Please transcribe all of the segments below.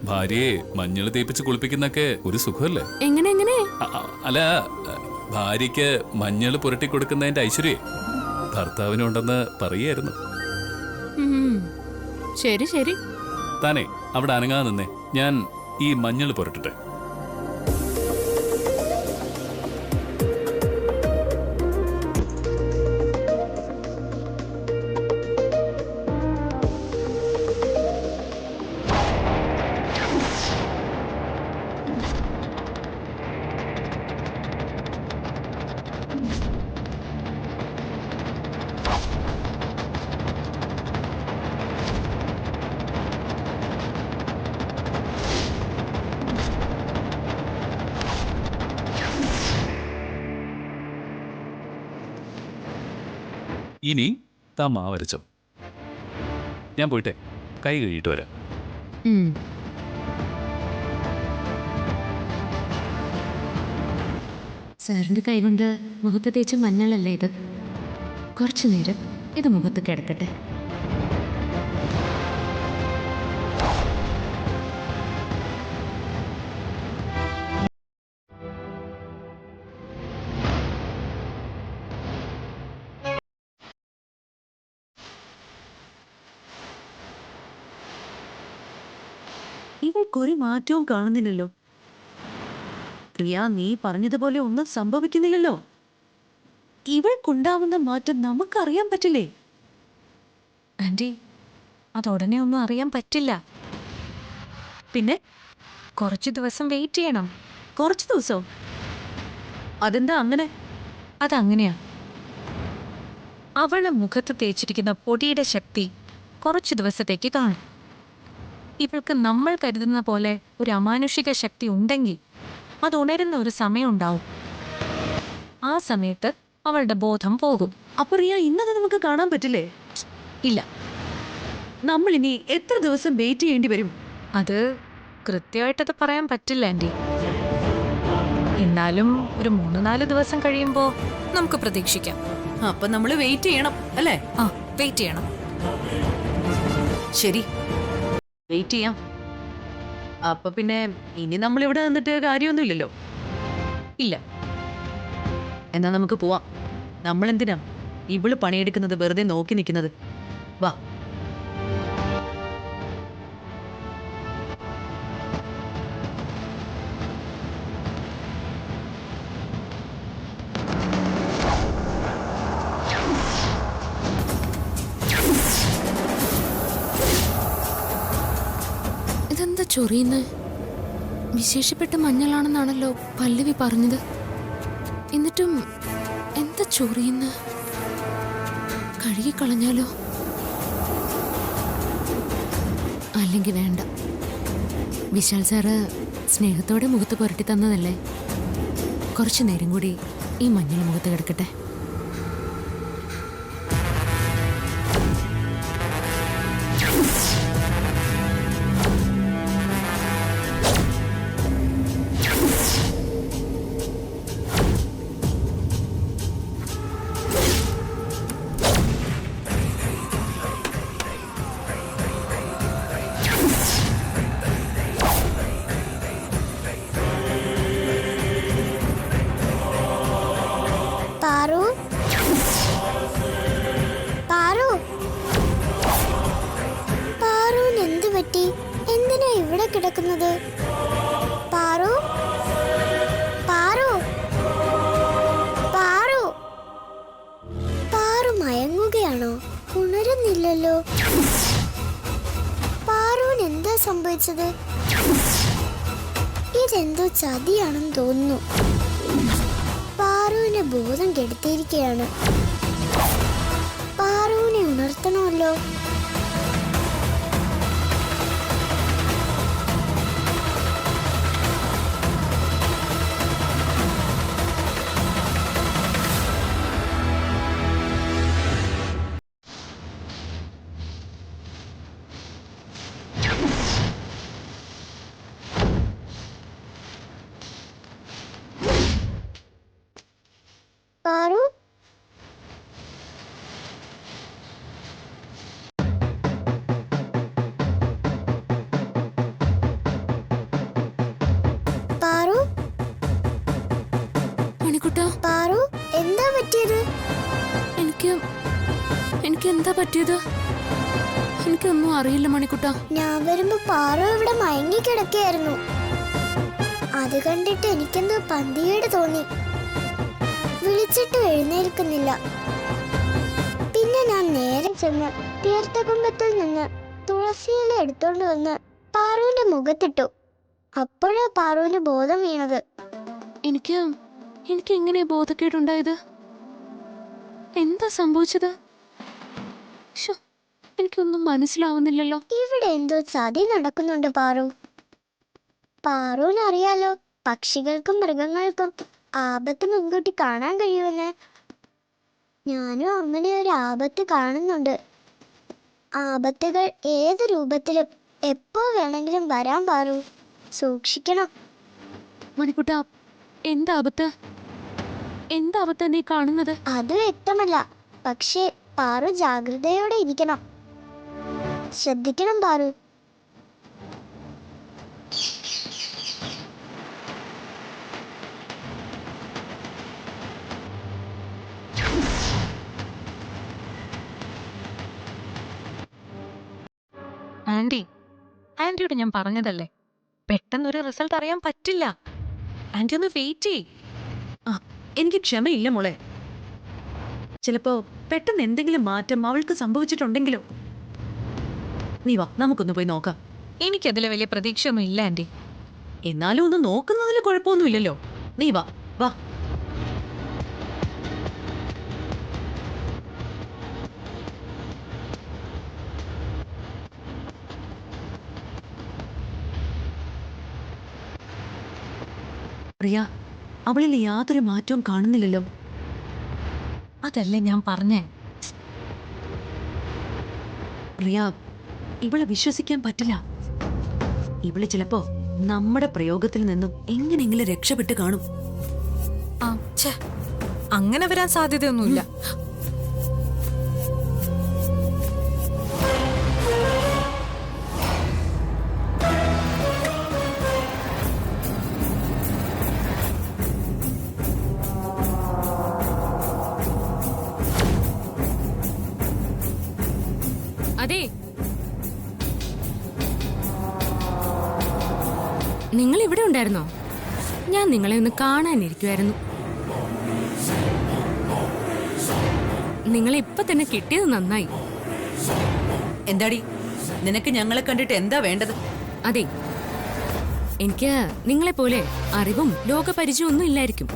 ഭാര്യയെ മഞ്ഞൾ തേപ്പിച്ച് കുളിപ്പിക്കുന്നൊക്കെ ഒരു സുഖമല്ലേ? എങ്ങനെ എങ്ങനെ? അല്ല, ഭാര്യയ്ക്ക് മഞ്ഞൾ പുരട്ടി കൊടുക്കുന്നതിന്റെ ഐശ്വര്യേ ഭർത്താവിനുണ്ടെന്ന് പറയായിരുന്നു. ശരി ശരി. താനേ അവിടെ അനങ്ങാതെ നിന്നേ, ഞാൻ ഈ മഞ്ഞൾ പുരട്ടട്ടെ. ഇനി താ മാവരച്ചോ. ഞാൻ പോയിട്ടെ കൈ കഴുകിയിട്ട് വരാം. സാറിന്റെ കൈകൊണ്ട് മുഖത്ത് തേച്ച മഞ്ഞളല്ലേ ഇത്? കുറച്ചു നേരം ഇത് മുഖത്ത് കിടക്കട്ടെ. ഇവൾക്കൊരു മാറ്റവും കാണുന്നില്ലല്ലോ. പ്രിയ, നീ പറഞ്ഞതുപോലെ ഒന്നും സംഭവിക്കുന്നില്ലല്ലോ. ഇവൾക്കുണ്ടാവുന്ന മാറ്റം നമുക്കറിയാൻ പറ്റില്ലേ? ആന്റി, അതുടനെ ഒന്നും അറിയാൻ പറ്റില്ല. പിന്നെ കുറച്ചു ദിവസം വെയിറ്റ് ചെയ്യണം. കുറച്ച് ദിവസം? അതെന്താ അങ്ങനെ? അതങ്ങനെയാ. അവളുടെ മുഖത്ത് തേച്ചിരിക്കുന്ന പൊടിയുടെ ശക്തി കുറച്ചു ദിവസത്തേക്ക് കാണും. ഇവൾക്ക് നമ്മൾ കരുതുന്ന പോലെ ഒരു അമാനുഷിക ശക്തി ഉണ്ടെങ്കിൽ അത് ഉണരുന്ന ഒരു സമയമുണ്ടാവും. ആ സമയത്ത് അവളുടെ ബോധം പോകും. അപ്പൊ റിയ, ഇന്നത് നമുക്ക് കാണാൻ പറ്റില്ലേ? ഇല്ല. നമ്മൾ ഇനി എത്ര ദിവസം വെയിറ്റ് ചെയ്യേണ്ടി വരും? അത് കൃത്യമായിട്ടത് പറയാൻ പറ്റില്ല ആന്റി. എന്നാലും ഒരു 3-4 ദിവസം കഴിയുമ്പോൾ നമുക്ക് പ്രതീക്ഷിക്കാം. അപ്പൊ നമ്മൾ വെയിറ്റ് ചെയ്യണം അല്ലേ? ആ, വെയിറ്റ് ചെയ്യണം. ശരി, വെയിറ്റ് ചെയ്യാം. അപ്പൊ പിന്നെ ഇനി നമ്മൾ ഇവിടെ നിന്നിട്ട് കാര്യമൊന്നുമില്ലല്ലോ. ഇല്ല. എന്നാ നമുക്ക് പോവാം. നമ്മളെന്തിനാ ഇവള് പണിയെടുക്കുന്നത് വെറുതെ നോക്കി നിൽക്കുന്നത്? വാ. ഇതെന്താ ചൊറിയുന്നത്? വിശേഷപ്പെട്ട മഞ്ഞളാണെന്നാണല്ലോ പല്ലവി പറഞ്ഞത്. എന്നിട്ടും എന്താ ചൊറിയുന്നത്? കഴുകിക്കളഞ്ഞാലോ? അല്ലെങ്കിൽ വേണ്ട. വിശാൽ സാറ് സ്നേഹത്തോടെ മുഖത്ത് പുരട്ടി തന്നതല്ലേ. കുറച്ചു നേരം കൂടി ഈ മഞ്ഞൾ മുഖത്ത് കിടക്കട്ടെ. എന്തിനാ ഇവിടെ കിടക്കുന്നത്? പാറു, പാറു, പാറു, പാറു മയങ്ങുകയാണോ? ഉണരുന്നില്ലല്ലോ. പാറുവിന് എന്താ സംഭവിച്ചത്? ഇതെന്തോ ചതിയാണെന്ന് തോന്നുന്നു. പാറുവിന്റെ ബോധം കെടുത്തിയിരിക്കുകയാണ്. പാറുവിനെ ഉണർത്തണമല്ലോ. പാറു, എനിക്ക് എന്താ പറ്റിയത്? എനിക്കൊന്നും അറിയില്ല മണിക്കുട്ട. ഞാൻ വരുമ്പോ പാറു ഇവിടെ മയങ്ങി കിടക്കുകയായിരുന്നു. അത് കണ്ടിട്ട് എനിക്കെന്തോ പന്തികേട് തോന്നി. വിളിച്ചിട്ട് എഴുന്നേൽക്കുന്നില്ല. പിന്നെ ഞാൻ നേരെ ചെന്ന് തീർത്ഥകുംഭത്തിൽ നിന്ന് തുളസിയില എടുത്തോണ്ട് വന്ന് പാറുവിന്റെ മുഖത്തിട്ടു. അപ്പോഴാ പാറുവിന് ബോധം വീണത്. എനിക്ക് എങ്ങനെ ബോധക്കേടുണ്ടായത്? എന്താ സംഭവിച്ചത്? ശ്ശോ, എനിക്കൊന്നും മനസ്സിലാവുന്നില്ലല്ലോ. ഇവിടെ എന്തോ ചതി നടക്കുന്നുണ്ട് പാറു. പാറുവിനറിയാലോ പക്ഷികൾക്കും മൃഗങ്ങൾക്കും ആപത്ത് മുൻകൂട്ടി കാണാൻ കഴിയുമെന്ന്. ഞാനും അങ്ങനെ ഒരു ആപത്ത് കാണുന്നുണ്ട്. ആപത്തുകൾ ഏത് രൂപത്തിലും എപ്പോ വേണമെങ്കിലും വരാൻ പാറു. സൂക്ഷിക്കണം. മണിക്കുട്ട, എന്താപത്താ നീ കാണുന്നത്? അത് വ്യക്തമല്ല, പക്ഷേ പാറു ജാഗ്രതയോടെ ഇരിക്കണം. ശ്രദ്ധിക്കണം പാറു. ആന്റിയോട് ഞാൻ പറഞ്ഞതല്ലേ, പെട്ടെന്നൊരു റിസൾട്ട് അറിയാൻ പറ്റില്ല. ആന്റി ഒന്ന് വെയിറ്റ് ചെയ്. എനിക്ക് ക്ഷമയില്ല മോളെ. ചിലപ്പോ പെട്ടെന്ന് എന്തെങ്കിലും മാറ്റം അവൾക്ക് സംഭവിച്ചിട്ടുണ്ടെങ്കിലോ. നീ വാ, നമുക്കൊന്ന് പോയി നോക്കാം. എനിക്കതിൽ വലിയ പ്രതീക്ഷയൊന്നും ഇല്ല ആന്റി. എന്നാലും ഒന്ന് നോക്കുന്നതിൽ കുഴപ്പമൊന്നുമില്ലല്ലോ. നീ വാ വാ. പ്രിയ, അവളിൽ യാതൊരു മാറ്റവും കാണുന്നില്ലല്ലോ. അതല്ലേ ഞാൻ പറഞ്ഞേ. പ്രിയ, ഇവളെ വിശ്വസിക്കാൻ പറ്റില്ല. ഇവള് ചിലപ്പോ നമ്മുടെ പ്രയോഗത്തിൽ നിന്നും എങ്ങനെയെങ്കിലും രക്ഷപ്പെട്ട് കാണും. അങ്ങനെ വരാൻ സാധ്യതയൊന്നുമില്ല. അതെ, നിങ്ങൾ ഇവിടെ ഉണ്ടായിരുന്നോ? ഞാൻ നിങ്ങളെ ഒന്ന് കാണാനിരിക്കുമായിരുന്നു. നിങ്ങളെ ഇപ്പൊ തന്നെ കിട്ടിയത് നന്നായി. എന്താടി, നിനക്ക് ഞങ്ങളെ കണ്ടിട്ട് എന്താ വേണ്ടത്? അതെ, എനിക്ക് നിങ്ങളെ പോലെ അറിവും ലോകപരിചയവും ഒന്നും ഇല്ലായിരിക്കും.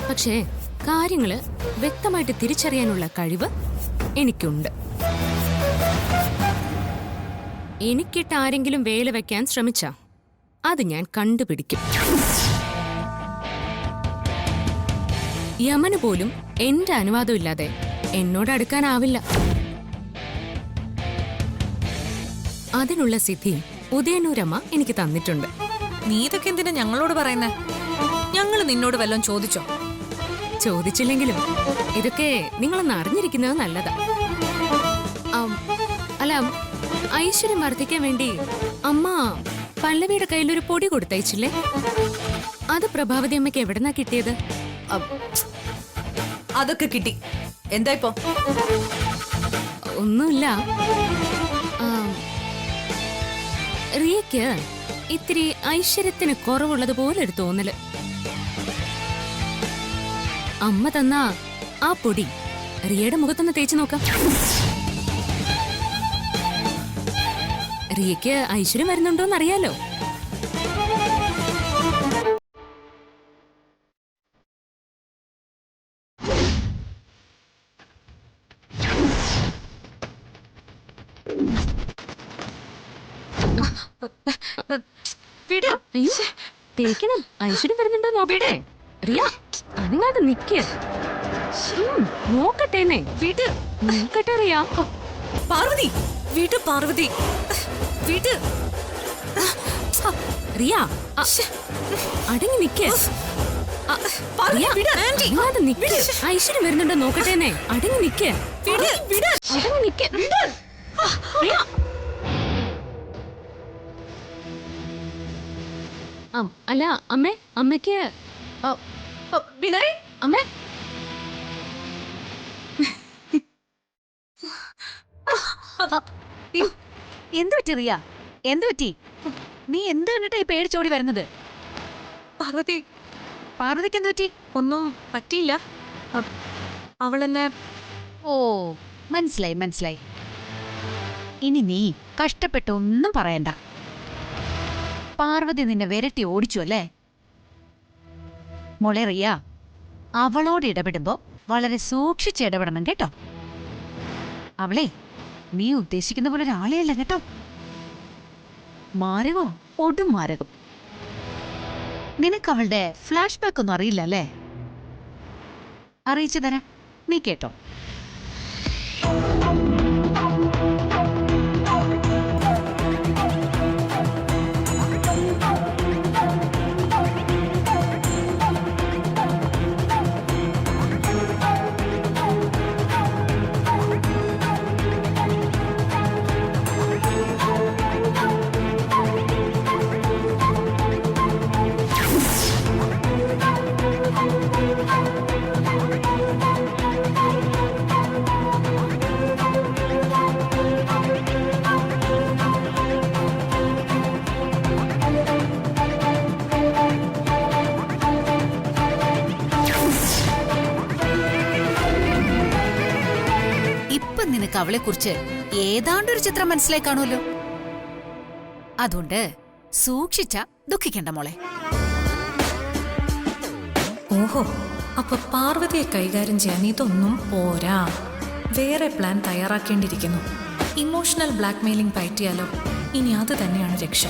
പക്ഷേ കാര്യങ്ങള് വ്യക്തമായിട്ട് തിരിച്ചറിയാനുള്ള കഴിവ് എനിക്കുണ്ട്. എനിക്കിട്ട് ആരെങ്കിലും വേല വെക്കാൻ ശ്രമിച്ചാ അത് ഞാൻ കണ്ടുപിടിക്കും. യമന് പോലും എന്റെ അനുവാദം ഇല്ലാതെ എന്നോട് അടുക്കാനാവില്ല. അതിനുള്ള സിദ്ധി ഉദയനൂരമ്മ എനിക്ക് തന്നിട്ടുണ്ട്. നീ ഇതൊക്കെ എന്തിനാ ഞങ്ങളോട് പറയുന്നേ? ഞങ്ങൾ നിന്നോട് വല്ലതും ചോദിച്ചോ? ചോദിച്ചില്ലെങ്കിലും ഇതൊക്കെ നിങ്ങളൊന്ന് അറിഞ്ഞിരിക്കുന്നത് നല്ലതാ. അല്ല, ഐശ്വര്യം വർദ്ധിക്കാൻ വേണ്ടി അമ്മ പല്ലവിയുടെ കയ്യിലൊരു പൊടി കൊടുത്തയച്ചില്ലേ? അത് പ്രഭാവതി അമ്മയ്ക്ക് എവിടെന്നാ കിട്ടിയത്? അതൊക്കെ കിട്ടി. എന്താ ഇപ്പൊ? ഒന്നുമില്ല. റിയയ്ക്ക് ഇത്തിരി ഐശ്വര്യത്തിന് കുറവുള്ളതുപോലെ ഒരു തോന്നല്. അമ്മ തന്ന ആ പൊടി റിയയുടെ മുഖത്തൊന്ന് തേച്ചു നോക്കാം. റിയയ്ക്ക് ഐശ്വര്യം വരുന്നുണ്ടോന്ന് അറിയാലോ. അയ്യോ, തേക്കണം. ഐശ്വര്യം വരുന്നുണ്ടോ നോക്കട്ടെ. റിയ, അനങ്ങാതെ നിക്ക്. നോക്കട്ടേന്നെ. വീട്ട് നോക്കട്ടെ റിയ. പാർവതി, വീട്ടു പാർവതി, വീട്ട്. റിയ, അടങ്ങി നിക്ക്. അനങ്ങാതെ നിക്ക്. ഐശ്വര്യം വരുന്നുണ്ടോ നോക്കട്ടേന്നെ. അടങ്ങി നിക്ക്. അടങ്ങി നിക്ക്. റിയ, അല്ല അമ്മേ, അമ്മയ്ക്ക് വിനയ്, അമ്മേ എന്തു പറ്റി റിയ? എന്തു പറ്റി? നീ എന്ത് കണ്ടിട്ടായി പേടിച്ചോടി വരുന്നത്? പാർവതി, പാർവതിക്ക് എന്തു പറ്റി? ഒന്നും പറ്റിയില്ല. അവളെന്നെ ഓ, മനസ്സിലായി മനസ്സിലായി. ഇനി നീ കഷ്ടപ്പെട്ട് ഒന്നും പറയണ്ട. പാർവതി നിന്നെ വിരട്ടി ഓടിച്ചു അല്ലേ? മോളെ റിയ, അവളോട് ഇടപെടുമ്പോ വളരെ സൂക്ഷിച്ച് ഇടപെടണം കേട്ടോ. അവളെ നീ ഉദ്ദേശിക്കുന്ന പോലെ ഒരാളെയല്ല കേട്ടോ. മാരകോ, ഒടും മാരകം. നിനക്ക് അവളുടെ ഫ്ലാഷ് ബാക്ക് ഒന്നും അറിയില്ല അല്ലേ? അറിയിച്ചു തരാം, നീ കേട്ടോ. ഇപ്പൊ നിനക്ക് അവളെ കുറിച്ച് ഏതാണ്ടൊരു ചിത്രം മനസ്സിലായി കാണുമല്ലോ. അതുകൊണ്ട് സൂക്ഷിച്ച ദുഃഖിക്കണ്ട മോളെ. ഓഹോ, അപ്പൊ പാർവതിയെ കൈകാര്യം ചെയ്യാൻ ഇതൊന്നും പോരാ. വേറെ പ്ലാൻ തയ്യാറാക്കേണ്ടിയിരിക്കുന്നു. ഇമോഷണൽ ബ്ലാക്ക്മെയിലിംഗ് പയറ്റിയാലോ? ഇനി അത് തന്നെയാണ് രക്ഷ.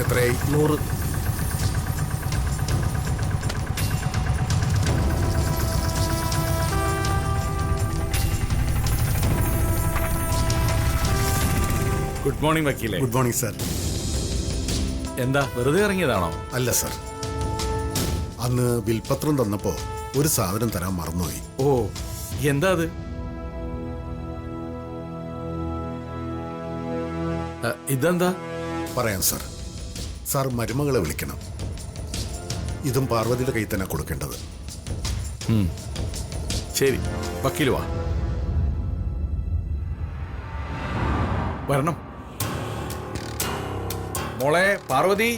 എത്രയായി? 100. ഗുഡ് മോർണിംഗ് വക്കീലേ. Good morning sir. എന്താ വെറുതെ ഇറങ്ങിയതാണോ? അല്ല സാർ, അന്ന് വിൽപത്രം തന്നപ്പോ ഒരു സാധനം തരാൻ മറന്നുപോയി. ഓ, എന്താ അത്? ഇതെന്താ? പറയാം സാർ. സാർ മരുമകളെ വിളിക്കണം. ഇതും പാർവതിയുടെ കയ്യിൽ തന്നെ കൊടുക്കേണ്ടത്. ശരി, വക്കീല് വാ. വരണം. മോളെ പാർവതി.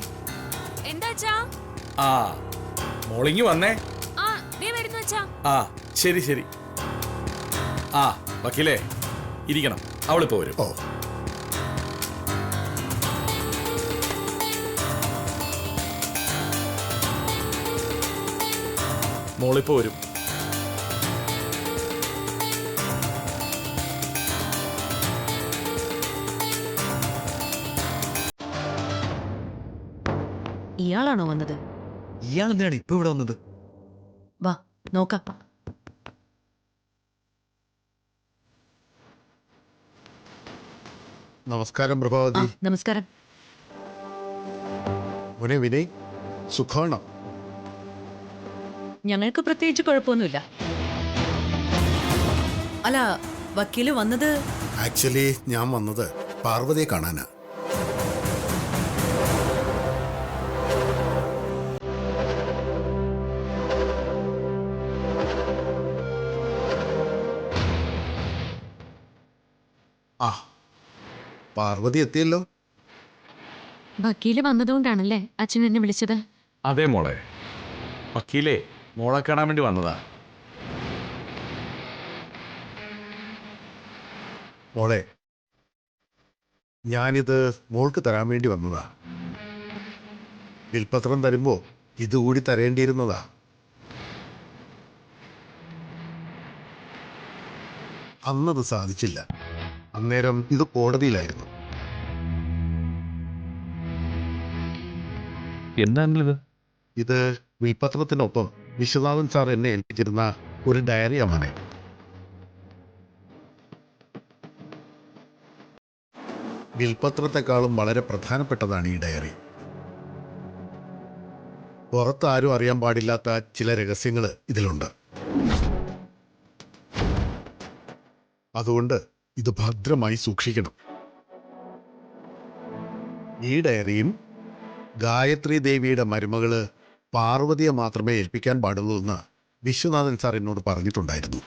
എന്താച്ചാ? ആ, മോളിങ്ങി വന്നേ. ആ, ശരി ശരി. ആ, വക്കീലേ ഇരിക്കണം, അവളിപ്പോ വരും. ഓ, മോളിപ്പോ വരും. ഇയാളാണോ വന്നത്? ഇയാൾ എന്തിനാണ് ഇപ്പൊ ഇവിടെ വന്നത്? വാ നോക്കാം. നമസ്കാരം പ്രഭാവതി. നമസ്കാരം. മോനെ വിനയ്, സുഖമാണോ? ഞങ്ങൾക്ക് പ്രത്യേകിച്ച് കുഴപ്പമൊന്നുമില്ല. അല്ല, വക്കീല് വന്നത്? ആക്ച്വലി ഞാൻ വന്നത് പാർവതിയെ കാണാനാ. ആ, പാർവതി എത്തിയല്ലോ. വക്കീല് വന്നതുകൊണ്ടാണല്ലേ അച്ഛൻ എന്നെ വിളിച്ചത്? അതെ മോളെ, വക്കീലേ മോളെ കാണാൻ വേണ്ടി വന്നതാ. മോളെ, ഞാനിത് മോൾക്ക് തരാൻ വേണ്ടി വന്നതാ. വിൽപത്രം തരുമ്പോ ഇതുകൂടി തരേണ്ടിയിരുന്നതാ. അന്നത് സാധിച്ചില്ല. അന്നേരം ഇത് കോടതിയിലായിരുന്നു. എന്താണിത്? ഇത് വിൽപത്രത്തിനൊപ്പം വിശ്വനാഥൻ സാർ എന്നെ ഏൽപ്പിച്ചിരുന്ന ഒരു ഡയറിയാണ്. വിൽപത്രത്തെക്കാളും വളരെ പ്രധാനപ്പെട്ടതാണ് ഈ ഡയറി. പുറത്ത് ആരും അറിയാൻ പാടില്ലാത്ത ചില രഹസ്യങ്ങൾ ഇതിലുണ്ട്. അതുകൊണ്ട് ഇത് ഭദ്രമായി സൂക്ഷിക്കണം. ഈ ഡയറിയും ഗായത്രി ദേവിയുടെ മരുമകള് പാർവതിയെ മാത്രമേ ഏൽപ്പിക്കാൻ പാടുള്ളൂ എന്ന് വിശ്വനാഥൻ സാർ എന്നോട് പറഞ്ഞിട്ടുണ്ടായിരുന്നു.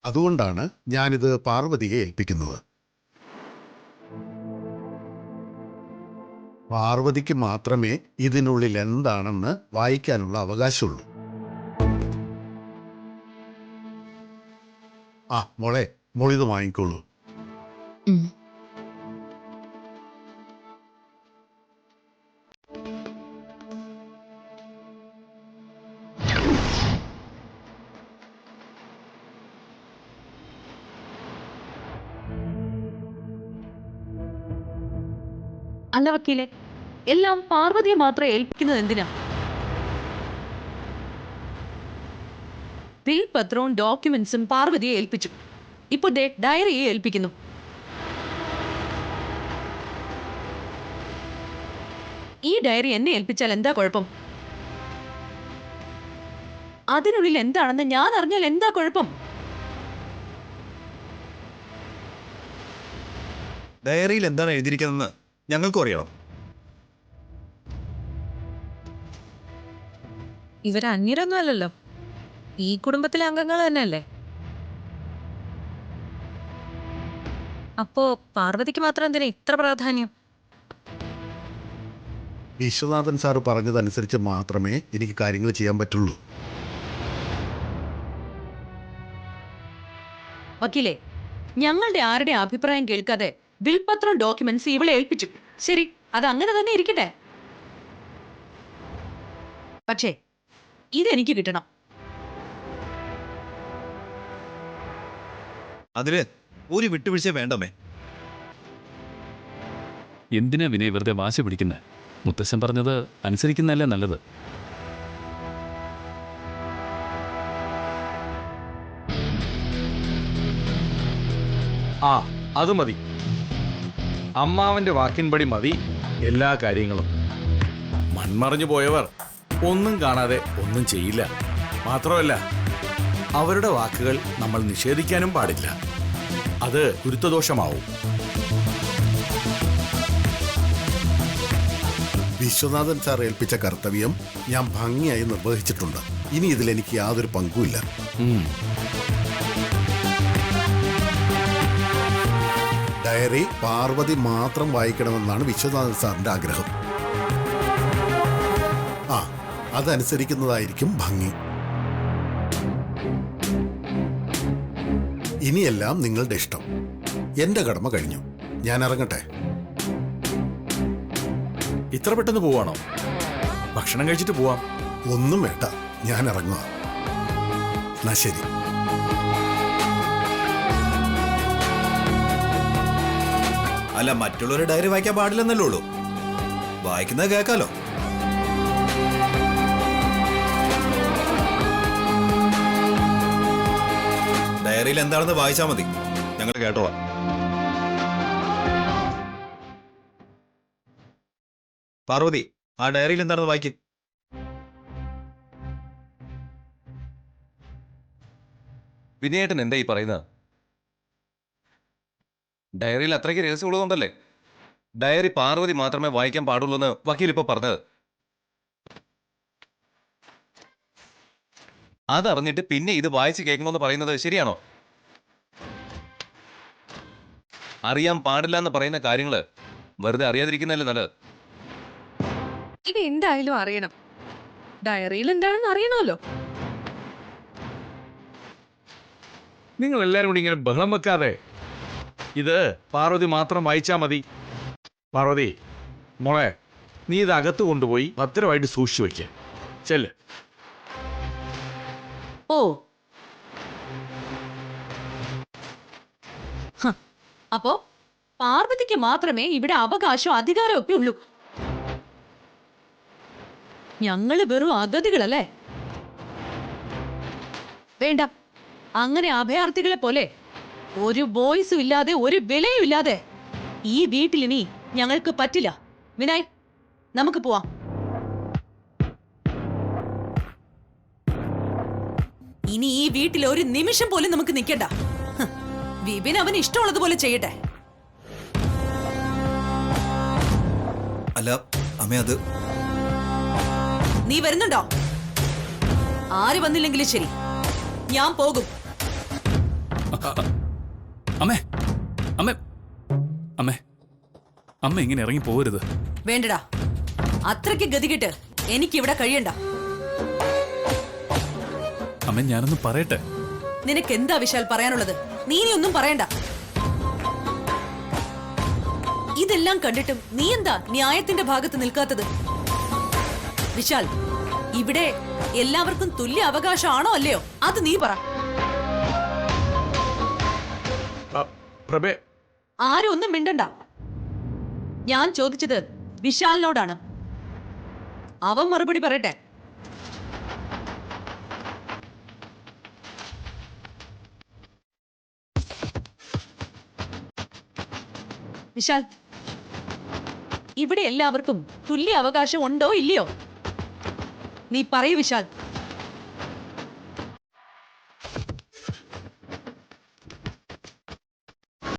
അതുകൊണ്ടാണ് ഞാനിത് പാർവതിയെ ഏൽപ്പിക്കുന്നത്. പാർവതിക്ക് മാത്രമേ ഇതിനുള്ളിൽ എന്താണെന്ന് വായിക്കാനുള്ള അവകാശമുള്ളൂ. മോളിത് വാങ്ങിക്കോളൂ. ഉം. അല്ല വക്കീലെ, എല്ലാം പാർവതിയെ മാത്രം ഏൽപ്പിക്കുന്നത് എന്തിനാ? ബിൽ പത്രവും ഡോക്യുമെന്റ്സും പാർവതിയെ ഏൽപ്പിച്ചു. ഇപ്പൊ ഡയറിയെ ഏൽപ്പിക്കുന്നു. ഈ ഡയറി എന്നെ ഏൽപ്പിച്ചാൽ എന്താ കുഴപ്പം? അതിനുള്ളിൽ എന്താണെന്ന് ഞാൻ അറിഞ്ഞാൽ എന്താ കുഴപ്പം? ഡയറിയിൽ എന്താണ് എഴുതിയിരിക്കുന്നതെന്ന് ഞങ്ങൾക്കും അറിയണം. ഇവർ അന്യരൊന്നും അല്ലല്ലോ, ഈ കുടുംബത്തിലെ അംഗങ്ങൾ തന്നെയല്ലേ. അപ്പോ പാർവതിക്ക് മാത്രം എന്തിനാ ഇത്ര പ്രാധാന്യം? വിശ്വനാഥൻ സാറ് പറഞ്ഞതനുസരിച്ച് മാത്രമേ എനിക്ക് കാര്യങ്ങൾ ചെയ്യാൻ പറ്റുള്ളൂ. വക്കീലെ, ഞങ്ങളുടെ ആരുടെ അഭിപ്രായം കേൾക്കാതെ ബിൽപത്രം ഡോക്യുമെന്റ്സ് ഇവളെ ഏൽപ്പിച്ചു. ശരി, അത് അങ്ങനെ തന്നെ ഇരിക്കട്ടെ. പക്ഷേ ഇതെനിക്ക് കിട്ടണം. അതിന് ഒരു വിട്ടുവീഴ്ച വേണ്ടമേ. എന്തിനാ വിനയ് വെറുതെ വാശി പിടിക്കുന്നത്? മുത്തശ്ശൻ പറഞ്ഞത് അനുസരിക്കുന്നതല്ലേ നല്ലത്. അത് മതി. അമ്മാവന്റെ വാക്കിൻപടി മതി എല്ലാ കാര്യങ്ങളും. മൺമറഞ്ഞു പോയവർ ഒന്നും കാണാതെ ഒന്നും ചെയ്യില്ല. മാത്രമല്ല, അവരുടെ വാക്കുകൾ നമ്മൾ നിഷേധിക്കാനും പാടില്ല. അത് ഗുരുത്വദോഷമാവും. വിശ്വനാഥൻ സാർ ഏൽപ്പിച്ച കർത്തവ്യം ഞാൻ ഭംഗിയായി നിർവഹിച്ചിട്ടുണ്ട്. ഇനി ഇതിലെനിക്ക് യാതൊരു പങ്കുമില്ല. ഡയറി പാർവതി മാത്രം വായിക്കണമെന്നാണ് വിശ്വനാഥൻ സാറിന്റെ ആഗ്രഹം. അതനുസരിക്കുന്നതായിരിക്കും ഭംഗി. ഇനിയെല്ലാം നിങ്ങളുടെ ഇഷ്ടം. എന്റെ കടമ കഴിഞ്ഞു. ഞാൻ ഇറങ്ങട്ടെ. ഇത്ര പെട്ടെന്ന് പോവാണോ? ഭക്ഷണം കഴിച്ചിട്ട് പോവാം. ഒന്നും വേണ്ട, ഞാൻ ഇറങ്ങുക. എന്നാ ശരി. അല്ല, മറ്റുള്ളവരുടെ ഡയറി വായിക്കാൻ പാടില്ലെന്നല്ലേ ഉള്ളൂ. വായിക്കുന്നത് കേൾക്കാലോ. ഡയറിയിൽ എന്താണെന്ന് വായിച്ചാൽ മതി, ഞങ്ങൾ കേട്ടോളാം. പാർവതി, ആ ഡയറിയിൽ എന്താണെന്ന് വായിക്കും. വിനയേട്ടൻ എന്താ ഈ പറയുന്നത്? ഡയറിയിൽ അത്രയ്ക്ക് രഹസ്യമുള്ളതുകൊണ്ടല്ലേ ഡയറി പാർവതി മാത്രമേ വായിക്കാൻ പാടുള്ളൂ എന്ന് വക്കീൽ ഇപ്പൊ പറഞ്ഞത്. അതറിഞ്ഞിട്ട് പിന്നെ ഇത് വായിച്ച് കേൾക്കണമെന്ന് പറയുന്നത് ശരിയാണോ? അറിയാൻ പാടില്ല എന്ന് പറയുന്ന കാര്യങ്ങള് വെറുതെ അറിയാതിരിക്കുന്നതല്ലേ നല്ലത്. ഇത് എന്തായാലും അറിയണം. ഡയറിയിൽ എന്താണെന്ന് അറിയണമല്ലോ. നിങ്ങൾ എല്ലാവരും കൂടി ഇങ്ങനെ ബഹളം വെക്കാതെ ഇത് പാർവതി മാത്രം വായിച്ചാൽ മതി. പാർവതി മോളെ, നീ ഇത് അകത്ത് കൊണ്ടുപോയി ഭദ്രമായിട്ട് സൂക്ഷിച്ചു വയ്ക്കുക. ചെല്ല്. ഓ, അപ്പോ പാർവതിക്ക് മാത്രമേ ഇവിടെ അവകാശവും അധികാരവും ഒക്കെ ഉള്ളൂ. ഞങ്ങള് വെറും അഗതികളല്ലേ? വേണ്ട, അങ്ങനെ അഭയാർത്ഥികളെ പോലെ ഒരു വോയിസും ഇല്ലാതെ ഒരു വിലയും ഇല്ലാതെ ഈ വീട്ടിലിനി ഞങ്ങൾക്ക് പറ്റില്ല. വിനായ്, നമുക്ക് പോവാം. ഇനി ഈ വീട്ടിൽ ഒരു നിമിഷം പോലും നമുക്ക് നിൽക്കണ്ട. വിപിൻ അവന് ഇഷ്ടമുള്ളതുപോലെ ചെയ്യട്ടെ. അല്ല അമ്മ, അത് നീ വരുന്നുണ്ടോ? ആര് വന്നില്ലെങ്കിലും ശരി, ഞാൻ പോകും. അമ്മേ അമ്മേ അമ്മേ അമ്മ ഇങ്ങനെ ഇറങ്ങി പോകരുത്. വേണ്ടടാ, അത്രയ്ക്ക് ഗതികെട്ട് എനിക്കിവിടെ കഴിയണ്ട. അമ്മ ഞാനൊന്ന് പറയട്ടെ. നിനക്ക് എന്താ വിശാൽ പറയാനുള്ളത്? നീ ഇനി ഒന്നും പറയണ്ട. ഇതെല്ലാം കണ്ടിട്ടും നീ എന്താ ന്യായത്തിന്റെ ഭാഗത്ത് നിൽക്കാത്തത്? വിശാൽ, ഇവിടെ എല്ലാവർക്കും തുല്യ അവകാശമാണോ അല്ലയോ? അത് നീ പറ. പ്രഭേ, ആരും ഒന്നും മിണ്ടണ്ട. ഞാൻ ചോദിച്ചത് വിശാലിനോടാണ്. അവൻ മറുപടി പറയട്ടെ. വിശാൽ, ഇവിടെ എല്ലാവർക്കും തുല്യ അവകാശം ഉണ്ടോ ഇല്ലയോ? നീ പറയൂ വിശാൽ.